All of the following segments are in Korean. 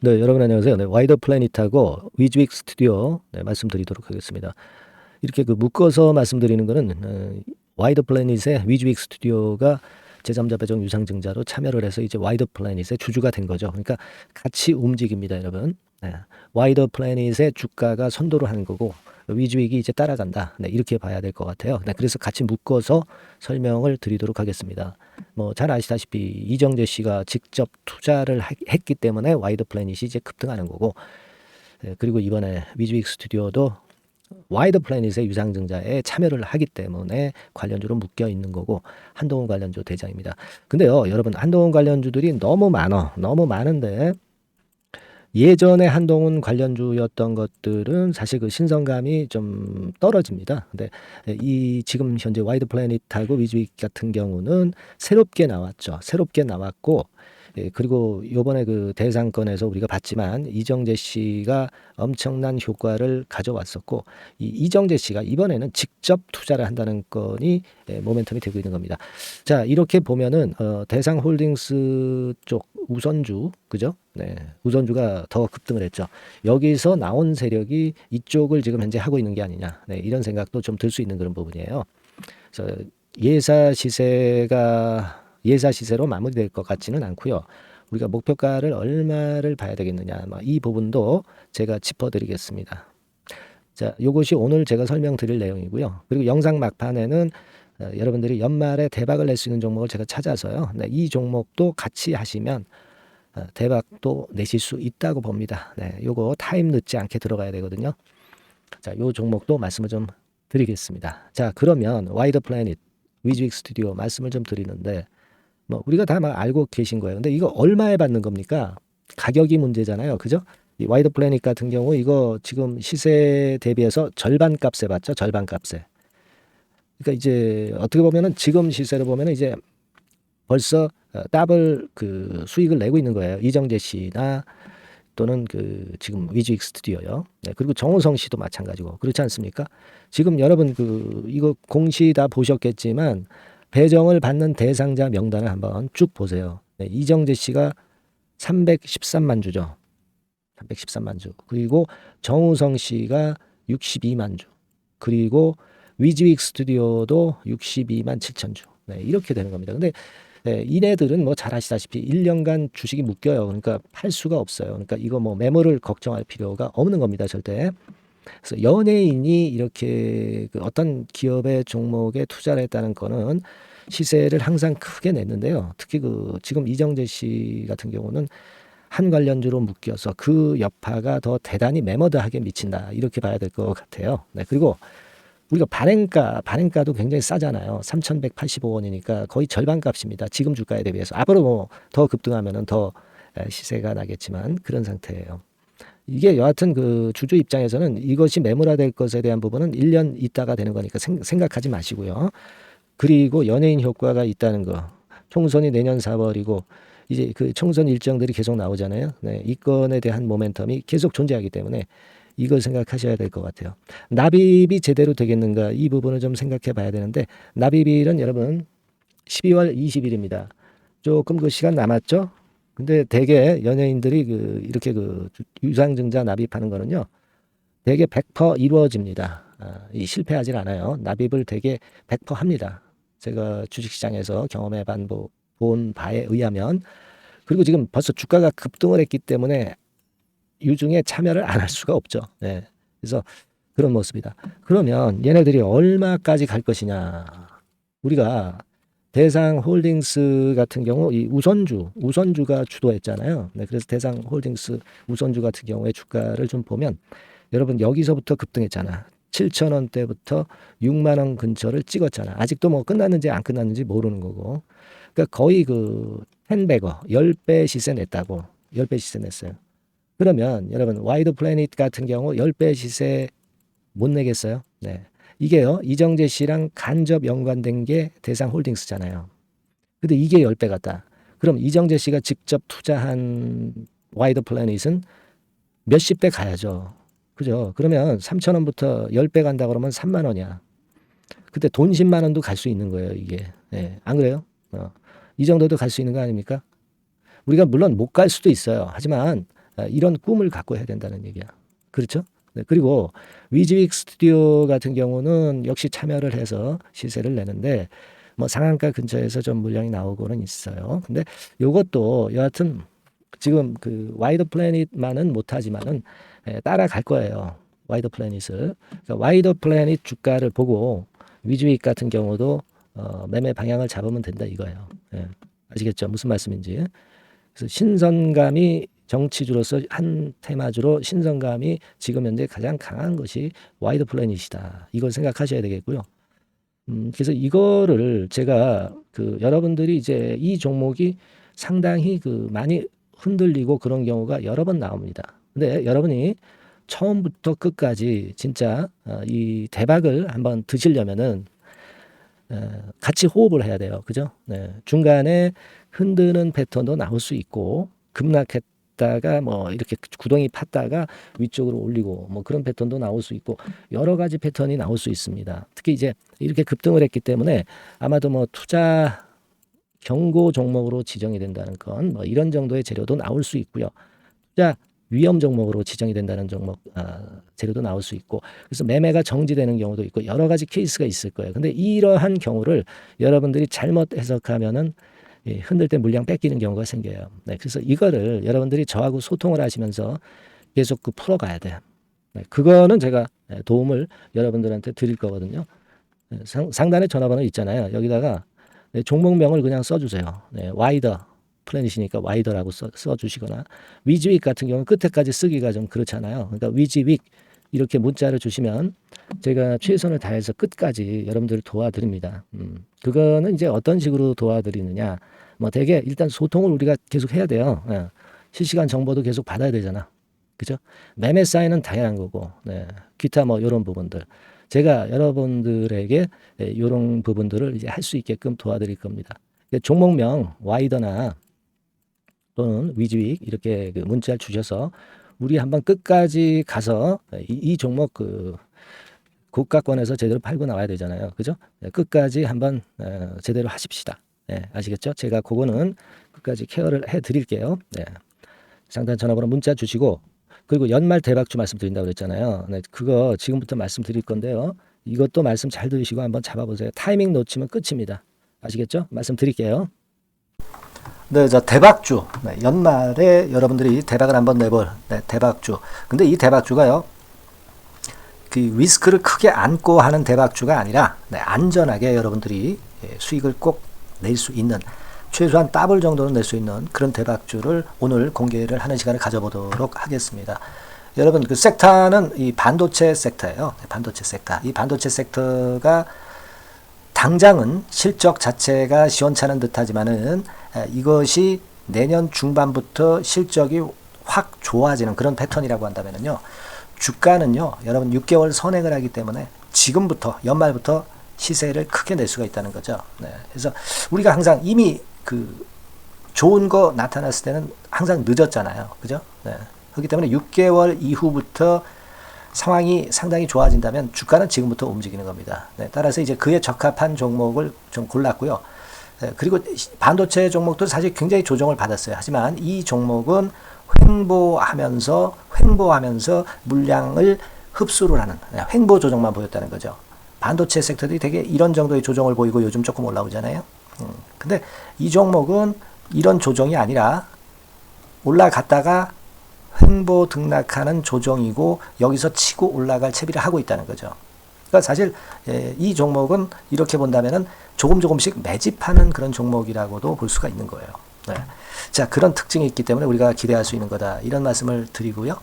네, 여러분 안녕하세요. 네, 와이더 플래닛하고 위즈윅 스튜디오 말씀드리도록 하겠습니다. 이렇게 묶어서 말씀드리는 거는 와이더 플래닛의 위즈윅 스튜디오가 제3자 배정 유상증자로 참여를 해서 이제 와이더 플래닛의 주주가 된 거죠. 그러니까 같이 움직입니다, 여러분. 네, 와이더 플래닛의 주가가 선도를 하는 거고 위즈윅이 이제 따라간다. 네, 이렇게 봐야 될 것 같아요. 네, 그래서 같이 묶어서 설명을 드리도록 하겠습니다. 뭐 잘 아시다시피 이정재 씨가 직접 투자를 했기 때문에 와이드 플래닛이 이제 급등하는 거고, 그리고 이번에 위즈윅 스튜디오도 와이드 플래닛의 유상증자에 참여를 하기 때문에 관련주로 묶여 있는 거고, 한동훈 관련주 대장입니다. 근데요, 여러분, 한동훈 관련주들이 너무 많은데 예전에 한동훈 관련주였던 것들은 사실 그 신선감이 좀 떨어집니다. 근데 이 지금 현재 와이드 플래닛하고 위즈윅 같은 경우는 새롭게 나왔죠. 새롭게 나왔고, 그리고 요번에 그 대상권에서 우리가 봤지만 이정재 씨가 엄청난 효과를 가져왔었고, 이 이정재 씨가 이번에는 직접 투자를 한다는 건이 모멘텀이 되고 있는 겁니다. 자, 이렇게 보면은 대상홀딩스 쪽 우선주, 그죠? 네, 우선주가 더 급등을 했죠. 여기서 나온 세력이 이쪽을 지금 현재 하고 있는 게 아니냐. 네, 이런 생각도 좀 들 수 있는 그런 부분이에요. 그래서 예사 시세로 마무리될 것 같지는 않고요. 우리가 목표가를 얼마를 봐야 되겠느냐. 이 부분도 제가 짚어드리겠습니다. 자, 요것이 오늘 제가 설명드릴 내용이고요. 그리고 영상 막판에는 여러분들이 연말에 대박을 낼 수 있는 종목을 제가 찾아서요. 네, 이 종목도 같이 하시면 대박도 내실 수 있다고 봅니다. 네, 요거 타임 늦지 않게 들어가야 되거든요. 자, 요 종목도 말씀을 좀 드리겠습니다. 자, 그러면 와이더 플래닛, 위즈윅 스튜디오 말씀을 좀 드리는데, 뭐 우리가 다 막 알고 계신 거예요. 근데 이거 얼마에 받는 겁니까? 가격이 문제잖아요. 그죠? 이 와이더 플래닛 같은 경우 이거 지금 시세 대비해서 절반 값에 받죠. 절반 값에. 그러니까 이제 어떻게 보면은 지금 시세로 보면은 이제 벌써 더블 그 수익을 내고 있는 거예요. 이정재 씨나 또는 그 지금 위즈윅 스튜디오요. 네, 그리고 정우성 씨도 마찬가지고 그렇지 않습니까? 지금 여러분 그 이거 공시 다 보셨겠지만 배정을 받는 대상자 명단을 한번 쭉 보세요. 네, 이정재 씨가 313만 주죠. 313만 주. 그리고 정우성 씨가 62만 주. 그리고 위즈윅 스튜디오도 62만 7천 주. 네, 이렇게 되는 겁니다. 근데 이네들은 뭐 잘 아시다시피 1년간 주식이 묶여요. 그러니까 팔 수가 없어요. 그러니까 이거 뭐 매물을 걱정할 필요가 없는 겁니다, 절대. 그래서 연예인이 이렇게 그 어떤 기업의 종목에 투자를 했다는 거는 시세를 항상 크게 냈는데요. 특히 그 지금 이정재 씨 같은 경우는 한 관련주로 묶여서 그 여파가 더 대단히 매머드하게 미친다. 이렇게 봐야 될 것 같아요. 네, 그리고 우리가 발행가도 굉장히 싸잖아요. 3,185원이니까 거의 절반 값입니다. 지금 주가에 대비해서. 앞으로 뭐 더 급등하면은 더 시세가 나겠지만 그런 상태예요. 이게 여하튼 그 주주 입장에서는 이것이 매물화될 것에 대한 부분은 1년 있다가 되는 거니까 생각하지 마시고요. 그리고 연예인 효과가 있다는 거. 총선이 내년 4월이고 이제 그 총선 일정들이 계속 나오잖아요. 네, 이 건에 대한 모멘텀이 계속 존재하기 때문에 이걸 생각하셔야 될 것 같아요. 납입이 제대로 되겠는가 이 부분을 좀 생각해 봐야 되는데 납입일은 여러분 12월 20일입니다. 조금 그 시간 남았죠? 근데 대개 연예인들이 그 이렇게 그 유상증자 납입하는 거는요. 대개 100% 이루어집니다. 이 실패하지 않아요. 납입을 대개 100% 합니다. 제가 주식시장에서 경험해 본 바에 의하면 그리고 지금 벌써 주가가 급등을 했기 때문에 유중에 참여를 안 할 수가 없죠. 네. 그래서 그런 모습이다. 그러면 얘네들이 얼마까지 갈 것이냐. 우리가 대상 홀딩스 같은 경우 이 우선주가 주도했잖아요. 네, 그래서 대상 홀딩스 우선주 같은 경우에 주가를 좀 보면 여러분 여기서부터 급등했잖아. 7,000원대부터 6만 원 근처를 찍었잖아. 아직도 뭐 끝났는지 안 끝났는지 모르는 거고. 그러니까 거의 그 10배거 10배 시세 냈다고. 10배 시세 냈어요. 그러면 여러분 와이드 플래닛 같은 경우 10배 시세 못 내겠어요? 네. 이게요. 이정재 씨랑 간접 연관된 게 대상 홀딩스잖아요. 근데 이게 10배 같다. 그럼 이정재 씨가 직접 투자한 와이드 플래닛은 몇십 배 가야죠. 그죠? 그러면 3,000원부터 10배 간다 그러면 3만 원이야. 그때 돈 10만 원도 갈 수 있는 거예요, 이게. 네. 안 그래요? 이 정도도 갈 수 있는 거 아닙니까? 우리가 물론 못 갈 수도 있어요. 하지만 이런 꿈을 갖고 해야 된다는 얘기야. 그렇죠? 네, 그리고 위즈윅 스튜디오 같은 경우는 역시 참여를 해서 시세를 내는데 뭐 상한가 근처에서 좀 물량이 나오고는 있어요. 근데 요것도 여하튼 지금 그 와이드 플래닛만은 못하지만은 따라갈 거예요. 와이드 플래닛을. 그러니까 와이드 플래닛 주가를 보고 위즈윅 같은 경우도 매매 방향을 잡으면 된다 이거예요. 예. 아시겠죠? 무슨 말씀인지. 그래서 신선감이 정치주로서 한 테마주로 신선감이 지금 현재 가장 강한 것이 와이드 플래닛이다. 이걸 생각하셔야 되겠고요. 그래서 이거를 제가 그 여러분들이 이제 이 종목이 상당히 그 많이 흔들리고 그런 경우가 여러 번 나옵니다. 근데 여러분이 처음부터 끝까지 진짜 이 대박을 한번 드시려면은 같이 호흡을 해야 돼요. 그죠? 네. 중간에 흔드는 패턴도 나올 수 있고 급락했다가 뭐 이렇게 구덩이 팠다가 위쪽으로 올리고 뭐 그런 패턴도 나올 수 있고 여러 가지 패턴이 나올 수 있습니다. 특히 이제 이렇게 급등을 했기 때문에 아마도 뭐 투자 경고 종목으로 지정이 된다는 건 뭐 이런 정도의 재료도 나올 수 있고요. 투자 위험 종목으로 지정이 된다는 종목 재료도 나올 수 있고 그래서 매매가 정지되는 경우도 있고 여러 가지 케이스가 있을 거예요. 근데 이러한 경우를 여러분들이 잘못 해석하면은 흔들 때 물량 뺏기는 경우가 생겨요. 네, 그래서 이거를 여러분들이 저하고 소통을 하시면서 계속 그 풀어가야 돼. 네, 그거는 제가 도움을 여러분들한테 드릴 거거든요. 네, 상단에 전화번호 있잖아요. 여기다가 종목명을 그냥 써주세요. 네, 와이더 플래닛이니까 와이더라고 써주시거나 위즈윅 같은 경우는 끝에까지 쓰기가 좀 그렇잖아요. 그러니까 위즈윅 이렇게 문자를 주시면 제가 최선을 다해서 끝까지 여러분들을 도와드립니다. 그거는 이제 어떤 식으로 도와드리느냐. 뭐 되게 일단 소통을 우리가 계속 해야 돼요. 예. 실시간 정보도 계속 받아야 되잖아. 그죠? 매매 사인은 당연한 거고, 네. 기타 뭐 이런 부분들. 제가 여러분들에게 이런 부분들을 이제 할 수 있게끔 도와드릴 겁니다. 종목명 와이더나 또는 위즈윅 이렇게 그 문자를 주셔서 우리 한번 끝까지 가서 이 종목 그 고가권에서 제대로 팔고 나와야 되잖아요. 그죠? 끝까지 한번 제대로 하십시다. 네, 아시겠죠? 제가 그거는 끝까지 케어를 해 드릴게요. 네. 상단 전화번호 문자 주시고 그리고 연말 대박주 말씀드린다고 그랬잖아요. 네, 그거 지금부터 말씀드릴 건데요. 이것도 말씀 잘 들으시고 한번 잡아보세요. 타이밍 놓치면 끝입니다. 아시겠죠? 말씀드릴게요. 네, 저 대박주. 네, 연말에 여러분들이 대박을 한번 내볼 대박주. 근데 이 대박주가요. 그 리스크를 크게 안고 하는 대박주가 아니라 안전하게 여러분들이 수익을 꼭 낼 수 있는 최소한 더블 정도는 낼 수 있는 그런 대박주를 오늘 공개를 하는 시간을 가져보도록 하겠습니다. 여러분 그 섹터는 이 반도체 섹터예요. 반도체 섹터. 이 반도체 섹터가 당장은 실적 자체가 시원찮은 듯하지만은 이것이 내년 중반부터 실적이 확 좋아지는 그런 패턴이라고 한다면요. 주가는요. 여러분 6개월 선행을 하기 때문에 지금부터 연말부터 시세를 크게 낼 수가 있다는 거죠. 네. 그래서 우리가 항상 이미 그 좋은 거 나타났을 때는 항상 늦었잖아요. 그죠? 네. 그렇기 때문에 6개월 이후부터 상황이 상당히 좋아진다면 주가는 지금부터 움직이는 겁니다. 네. 따라서 이제 그에 적합한 종목을 좀 골랐고요. 네. 그리고 반도체 종목도 사실 굉장히 조정을 받았어요. 하지만 이 종목은 횡보하면서 물량을 흡수를 하는 횡보 조정만 보였다는 거죠. 반도체 섹터들이 되게 이런 정도의 조정을 보이고 요즘 조금 올라오잖아요. 근데 이 종목은 이런 조정이 아니라 올라갔다가 횡보 등락하는 조정이고 여기서 치고 올라갈 채비를 하고 있다는 거죠. 그러니까 사실 이 종목은 이렇게 본다면은 조금씩 매집하는 그런 종목이라고도 볼 수가 있는 거예요. 네. 자, 그런 특징이 있기 때문에 우리가 기대할 수 있는 거다. 이런 말씀을 드리고요.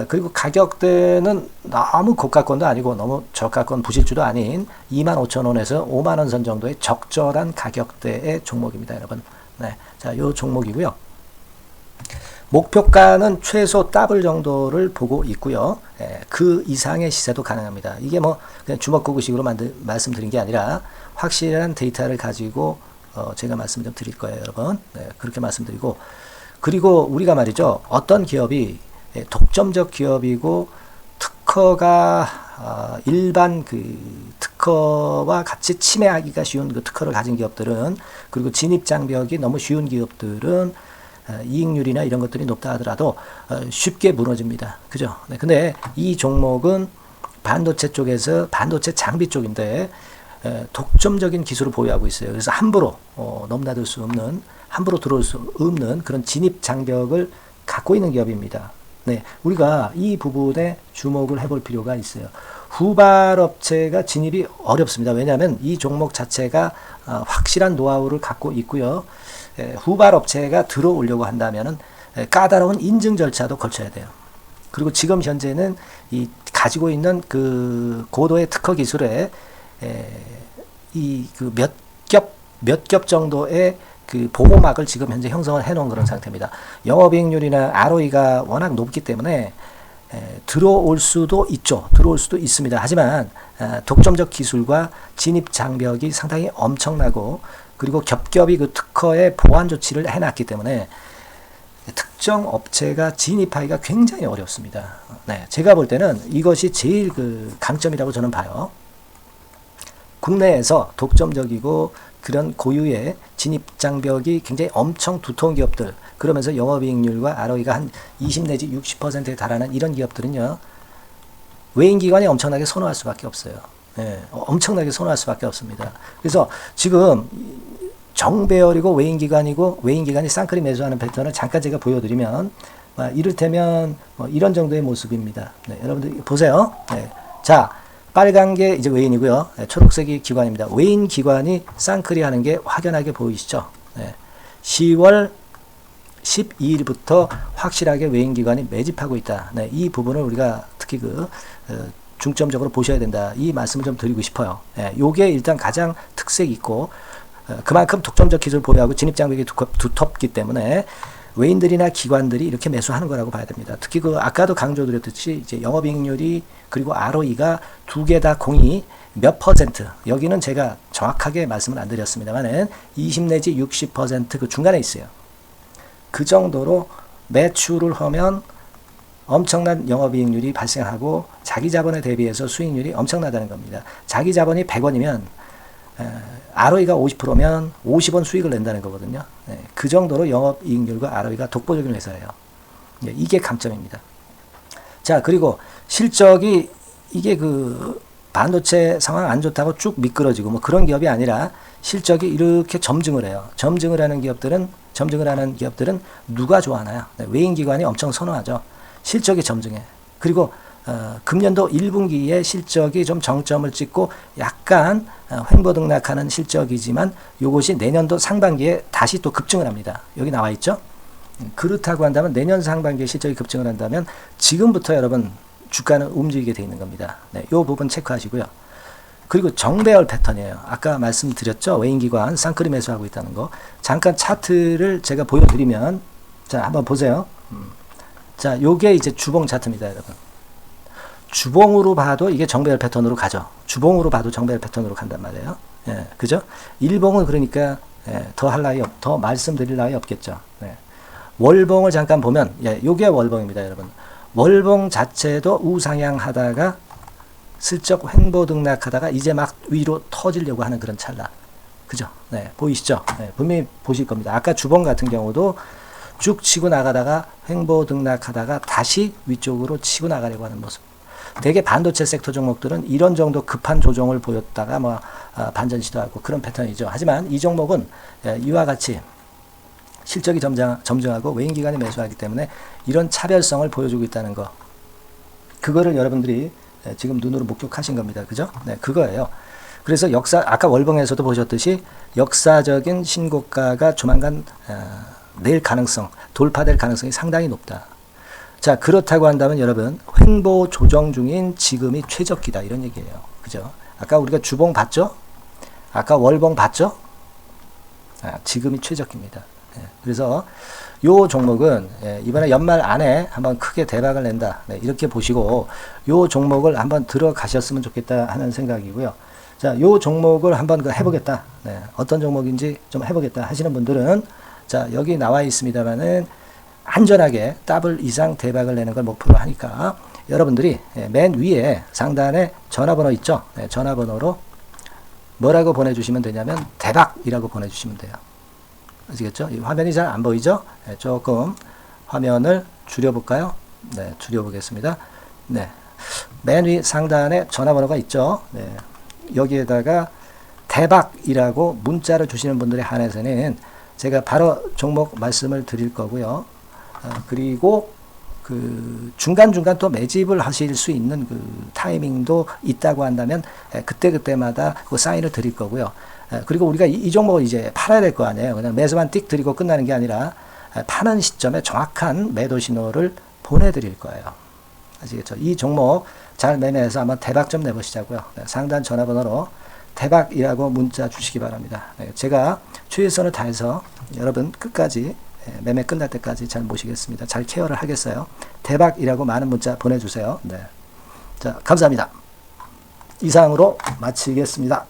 그리고 가격대는 너무 고가권도 아니고 너무 저가권 부실주도 아닌 25,000원에서 50,000원 선 정도의 적절한 가격대의 종목입니다, 여러분. 네. 자, 요 종목이고요. 목표가는 최소 더블 정도를 보고 있고요. 그 이상의 시세도 가능합니다. 이게 뭐 그냥 주먹구구식으로 말씀드린 게 아니라 확실한 데이터를 가지고 제가 말씀 좀 드릴 거예요, 여러분. 네, 그렇게 말씀드리고 그리고 우리가 말이죠. 어떤 기업이 독점적 기업이고 특허가 일반 그 특허와 같이 침해하기가 쉬운 그 특허를 가진 기업들은 그리고 진입 장벽이 너무 쉬운 기업들은 이익률이나 이런 것들이 높다 하더라도 쉽게 무너집니다. 그죠? 네, 근데 이 종목은 반도체 쪽에서 반도체 장비 쪽인데 독점적인 기술을 보유하고 있어요. 그래서 함부로 넘나들 수 없는, 함부로 들어올 수 없는 그런 진입 장벽을 갖고 있는 기업입니다. 네, 우리가 이 부분에 주목을 해볼 필요가 있어요. 후발업체가 진입이 어렵습니다. 왜냐하면 이 종목 자체가 확실한 노하우를 갖고 있고요. 후발업체가 들어오려고 한다면은 까다로운 인증 절차도 거쳐야 돼요. 그리고 지금 현재는 이 가지고 있는 그 고도의 특허 기술에 이 그 몇 겹 정도의 그 보호막을 지금 현재 형성을 해놓은 그런 상태입니다. 영업이익률이나 ROE가 워낙 높기 때문에 들어올 수도 있죠. 들어올 수도 있습니다. 하지만 독점적 기술과 진입 장벽이 상당히 엄청나고, 그리고 겹겹이 그 특허의 보완 조치를 해놨기 때문에 특정 업체가 진입하기가 굉장히 어렵습니다. 네, 제가 볼 때는 이것이 제일 그 강점이라고 저는 봐요. 국내에서 독점적이고 그런 고유의 진입 장벽이 굉장히 엄청 두터운 기업들, 그러면서 영업이익률과 ROE가 한 20 내지 60%에 달하는 이런 기업들은요, 외인기관이 엄청나게 선호할 수밖에 없어요. 예, 엄청나게 선호할 수밖에 없습니다. 그래서 지금 정배열이고 외인기관이고, 외인기관이 쌍끌이 매수하는 패턴을 잠깐 제가 보여드리면, 이를테면 이런 정도의 모습입니다. 네, 여러분들 보세요. 네, 자, 빨간 게 이제 외인이고요. 네, 초록색이 기관입니다. 외인 기관이 쌍끌이 하는 게 확연하게 보이시죠? 네, 10월 12일부터 확실하게 외인 기관이 매집하고 있다. 네, 이 부분을 우리가 특히 중점적으로 보셔야 된다. 이 말씀을 좀 드리고 싶어요. 네, 요게 일단 가장 특색이 있고, 그만큼 독점적 기술을 보유하고 진입장벽이 두텁기 때문에 외인들이나 기관들이 이렇게 매수하는 거라고 봐야 됩니다. 특히 아까도 강조드렸듯이 이제 영업이익률이 그리고 ROE가 두 개 다 공이 몇 퍼센트, 여기는 제가 정확하게 말씀을 안 드렸습니다만은 20 내지 60% 그 중간에 있어요. 그 정도로 매출을 하면 엄청난 영업이익률이 발생하고 자기 자본에 대비해서 수익률이 엄청나다는 겁니다. 자기 자본이 100원이면 ROE가 50%면 50원 수익을 낸다는 거거든요. 네, 그 정도로 영업이익률과 ROE가 독보적인 회사예요. 네, 이게 강점입니다. 자, 그리고 실적이 이게 그 반도체 상황 안 좋다고 쭉 미끄러지고 뭐 그런 기업이 아니라 실적이 이렇게 점증을 해요. 점증을 하는 기업들은 누가 좋아하나요? 네, 외인기관이 엄청 선호하죠. 실적이 점증해. 그리고 금년도 1분기에 실적이 좀 정점을 찍고 약간 횡보등락하는 실적이지만 이것이 내년도 상반기에 다시 또 급증을 합니다. 여기 나와 있죠? 그렇다고 한다면 내년 상반기에 실적이 급증을 한다면 지금부터 여러분 주가는 움직이게 돼 있는 겁니다. 네, 이 부분 체크하시고요. 그리고 정배열 패턴이에요. 아까 말씀드렸죠? 외인기관 쌍끌이 매수하고 있다는 거. 잠깐 차트를 제가 보여드리면, 자, 한번 보세요. 자, 요게 이제 주봉 차트입니다, 여러분. 주봉으로 봐도 이게 정배열 패턴으로 가죠. 주봉으로 봐도 정배열 패턴으로 간단 말이에요. 예, 그죠? 일봉은 그러니까 더 할 나위 더 말씀드릴 나위 없겠죠. 네. 월봉을 잠깐 보면, 요게 월봉입니다, 여러분. 월봉 자체도 우상향 하다가 슬쩍 횡보등락하다가 이제 막 위로 터지려고 하는 그런 찰나. 그죠? 네, 보이시죠? 네, 분명히 보실 겁니다. 아까 주봉 같은 경우도 쭉 치고 나가다가 횡보등락하다가 다시 위쪽으로 치고 나가려고 하는 모습. 대개 반도체 섹터 종목들은 이런 정도 급한 조정을 보였다가 반전 시도하고 그런 패턴이죠. 하지만 이 종목은 이와 같이 실적이 점증하고 외인기관이 매수하기 때문에 이런 차별성을 보여주고 있다는 거. 그거를 여러분들이 지금 눈으로 목격하신 겁니다. 그죠? 네, 그거예요. 그래서 아까 월봉에서도 보셨듯이 역사적인 신고가가 조만간 낼 가능성, 돌파될 가능성이 상당히 높다. 자, 그렇다고 한다면 여러분, 횡보 조정 중인 지금이 최적기다. 이런 얘기예요. 그죠? 아까 우리가 주봉 봤죠? 아까 월봉 봤죠? 지금이 최적기입니다. 그래서 요 종목은 이번에 연말 안에 한번 크게 대박을 낸다. 네, 이렇게 보시고 요 종목을 한번 들어가셨으면 좋겠다 하는 생각이고요. 자, 요 종목을 한번 해보겠다. 네, 어떤 종목인지 좀 해보겠다 하시는 분들은 자, 여기 나와 있습니다만은 안전하게 더블 이상 대박을 내는 걸 목표로 하니까 여러분들이 맨 위에 상단에 전화번호 있죠? 네, 전화번호로 뭐라고 보내주시면 되냐면 대박이라고 보내주시면 돼요. 아시겠죠? 이 화면이 잘 안 보이죠? 네, 조금 화면을 줄여볼까요? 네, 줄여보겠습니다. 네, 맨 위 상단에 전화번호가 있죠? 네, 여기에다가 대박이라고 문자를 주시는 분들에 한해서는 제가 바로 종목 말씀을 드릴 거고요. 그리고 그 중간중간 또 매집을 하실 수 있는 그 타이밍도 있다고 한다면 그때그때마다 그 사인을 드릴 거고요. 그리고 우리가 이 종목을 이제 팔아야 될 거 아니에요. 그냥 매수만 띡 드리고 끝나는 게 아니라 파는 시점에 정확한 매도 신호를 보내드릴 거예요. 아시겠죠? 이 종목 잘 매매해서 한번 대박 좀 내보시자고요. 상단 전화번호로 대박이라고 문자 주시기 바랍니다. 제가 최선을 다해서 여러분 끝까지 매매 끝날 때까지 잘 모시겠습니다. 잘 케어를 하겠어요. 대박이라고 많은 문자 보내주세요. 네. 자, 감사합니다. 이상으로 마치겠습니다.